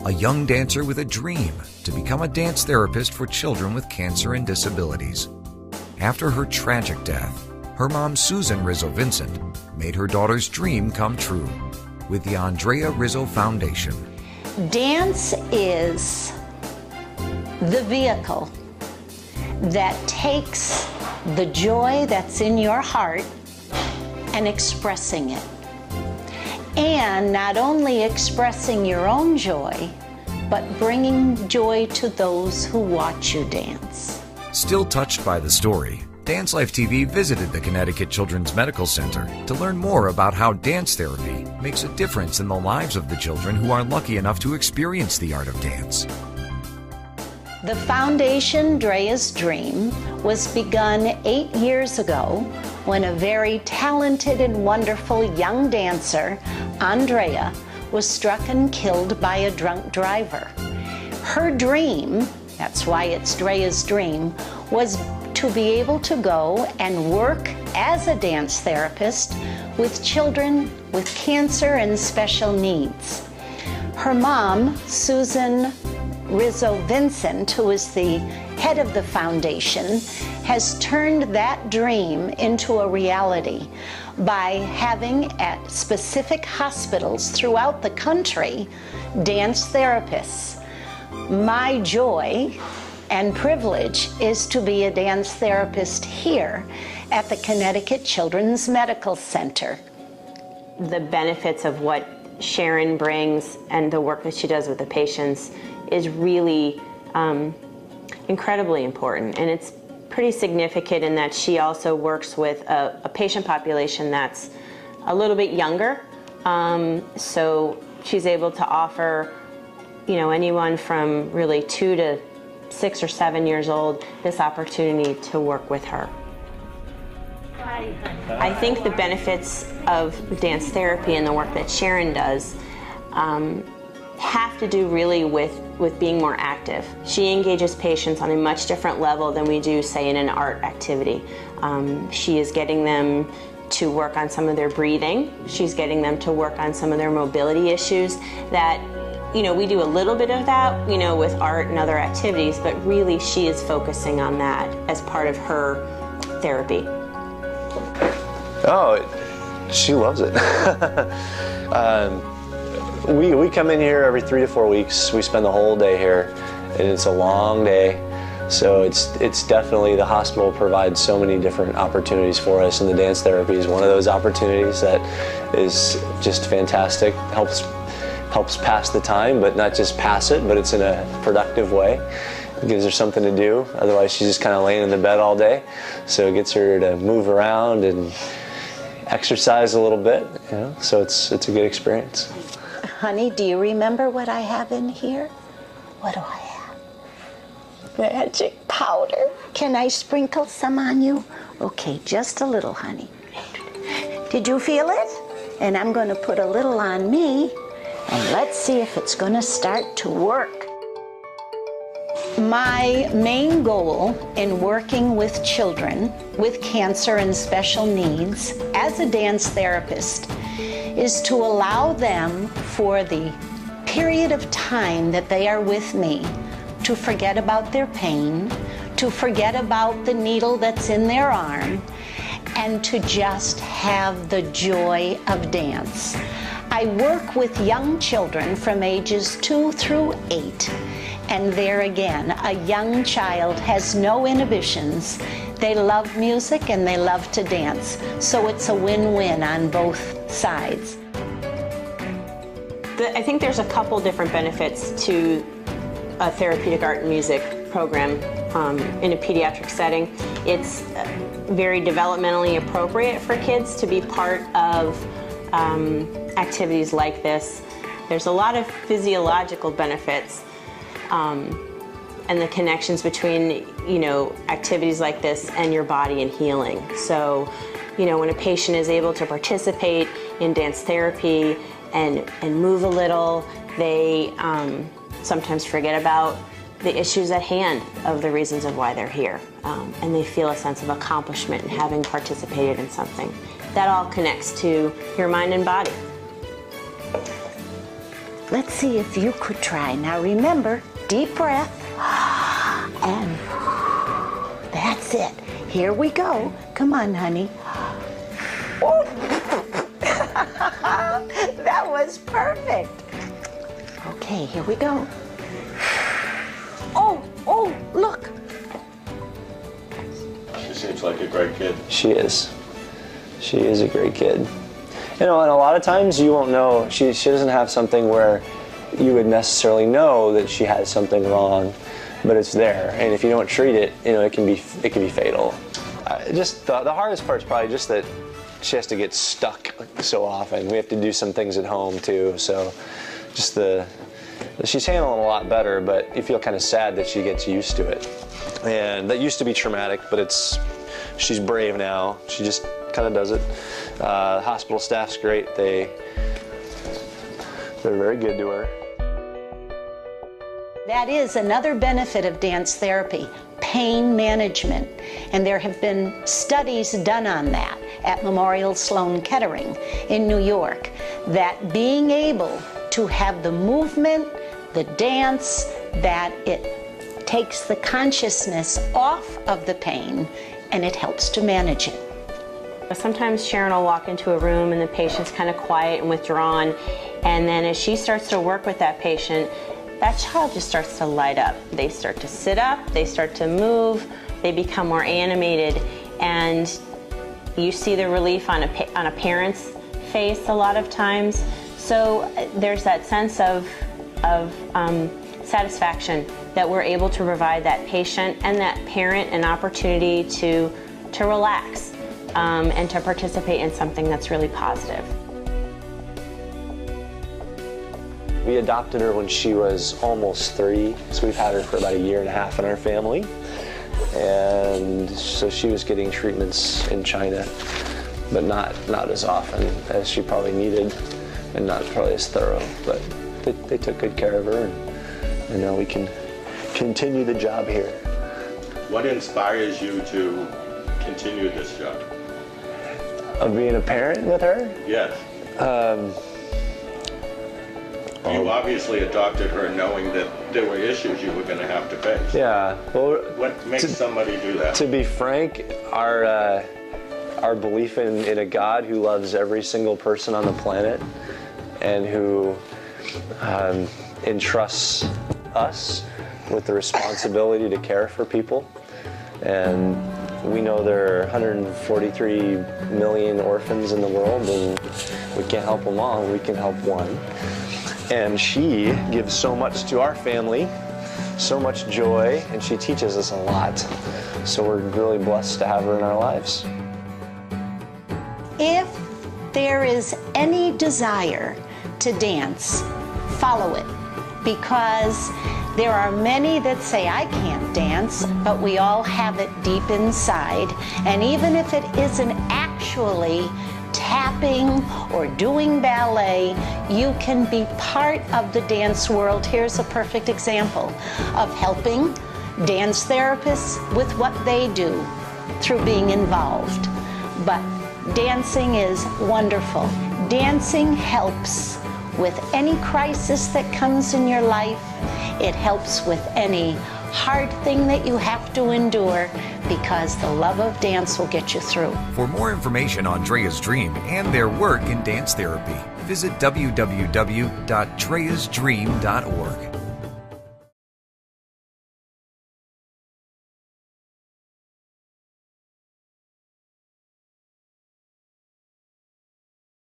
a young dancer with a dream to become a dance therapist for children with cancer and disabilities. After her tragic death, her mom, Susan Rizzo Vincent, made her daughter's dream come true with the Andrea Rizzo Foundation. Dance is the vehicle that takes the joy that's in your heart and expressing it. And not only expressing your own joy, but bringing joy to those who watch you dance. Still touched by the story, Dance Life TV visited the Connecticut Children's Medical Center to learn more about how dance therapy makes a difference in the lives of the children who are lucky enough to experience the art of dance. The foundation, Drea's Dream, was begun 8 years ago when a very talented and wonderful young dancer, Andrea, was struck and killed by a drunk driver. Her dream, that's why it's Drea's Dream, was to be able to go and work as a dance therapist with children with cancer and special needs. Her mom, Susan Rizzo Vincent, who is the head of the foundation, has turned that dream into a reality by having at specific hospitals throughout the country dance therapists. My joy and privilege is to be a dance therapist here at the Connecticut Children's Medical Center. The benefits of what Sharon brings and the work that she does with the patients is really incredibly important, and it's pretty significant in that she also works with a patient population that's a little bit younger, so she's able to offer, you know, anyone from really 2 to 6 or 7 years old this opportunity to work with her. I think the benefits of dance therapy and the work that Sharon does have to do really with being more active. She engages patients on a much different level than we do, say, in an art activity. She is getting them to work on some of their breathing. She's getting them to work on some of their mobility issues that, you know, we do a little bit of that, you know, with art and other activities, but really she is focusing on that as part of her therapy. Oh, she loves it. We come in here every 3 to 4 weeks. We spend the whole day here, and it's a long day. So it's definitely, the hospital provides so many different opportunities for us, and the dance therapy is one of those opportunities that is just fantastic. Helps pass the time, but not just pass it, but it's in a productive way. It gives her something to do. Otherwise, she's just kind of laying in the bed all day. So it gets her to move around and exercise a little bit, you know. So it's a good experience. Honey, do you remember what I have in here? What do I have? Magic powder. Can I sprinkle some on you? Okay, just a little, honey. Did you feel it? And I'm going to put a little on me, and let's see if it's going to start to work. My main goal in working with children with cancer and special needs as a dance therapist is to allow them, for the period of time that they are with me, to forget about their pain, to forget about the needle that's in their arm, and to just have the joy of dance. I work with young children from ages 2 through 8, and there again, a young child has no inhibitions. They love music and they love to dance, so it's a win-win on both sides. I think there's a couple different benefits to a therapeutic art and music program in a pediatric setting. It's very developmentally appropriate for kids to be part of activities like this. There's a lot of physiological benefits and the connections between, you know, activities like this and your body and healing. So, you know, when a patient is able to participate in dance therapy and move a little, they sometimes forget about the issues at hand of the reasons of why they're here. And they feel a sense of accomplishment in having participated in something. That all connects to your mind and body. Let's see if you could try. Now remember, deep breath, and that's it. Here we go. Come on, honey. Oh. That was perfect. Okay, here we go. Oh, look. She seems like a great kid. She is. She is a great kid. You know, and a lot of times you won't know. She doesn't have something where you would necessarily know that she has something wrong, but it's there. And if you don't treat it, you know, it can be fatal. Just the hardest part is probably just that she has to get stuck so often. We have to do some things at home too. So just she's handling a lot better, but you feel kind of sad that she gets used to it. And that used to be traumatic, but she's brave now. She just kind of does it. Hospital staff's great. They're very good to her. That is another benefit of dance therapy, pain management. And there have been studies done on that at Memorial Sloan Kettering in New York, that being able to have the movement, the dance, that it takes the consciousness off of the pain and it helps to manage it. Sometimes Sharon will walk into a room and the patient's kind of quiet and withdrawn, and then as she starts to work with that patient, that child just starts to light up. They start to sit up, they start to move, they become more animated, and you see the relief on a parent's face a lot of times. So there's that sense of satisfaction that we're able to provide that patient and that parent an opportunity to relax and to participate in something that's really positive. We adopted her when she was almost 3, so we've had her for about 1.5 years in our family. And so she was getting treatments in China, but not as often as she probably needed, and not probably as thorough. But they took good care of her, and now we can continue the job here. What inspires you to continue this job? Of being a parent with her? Yes. You obviously adopted her knowing that there were issues you were going to have to face. Yeah. Well, what makes somebody do that? To be frank, our belief in a God who loves every single person on the planet and who entrusts us with the responsibility to care for people. And we know there are 143 million orphans in the world, and we can't help them all. We can help one. And she gives so much to our family, so much joy, and she teaches us a lot. So we're really blessed to have her in our lives. If there is any desire to dance, follow it, because there are many that say, I can't dance, but we all have it deep inside. And even if it isn't actually tapping or doing ballet, you can be part of the dance world. Here's a perfect example of helping dance therapists with what they do through being involved. But dancing is wonderful. Dancing helps with any crisis that comes in your life. It helps with any hard thing that you have to endure, because the love of dance will get you through. For more information on Drea's Dream and their work in dance therapy, visit www.dreasdream.org.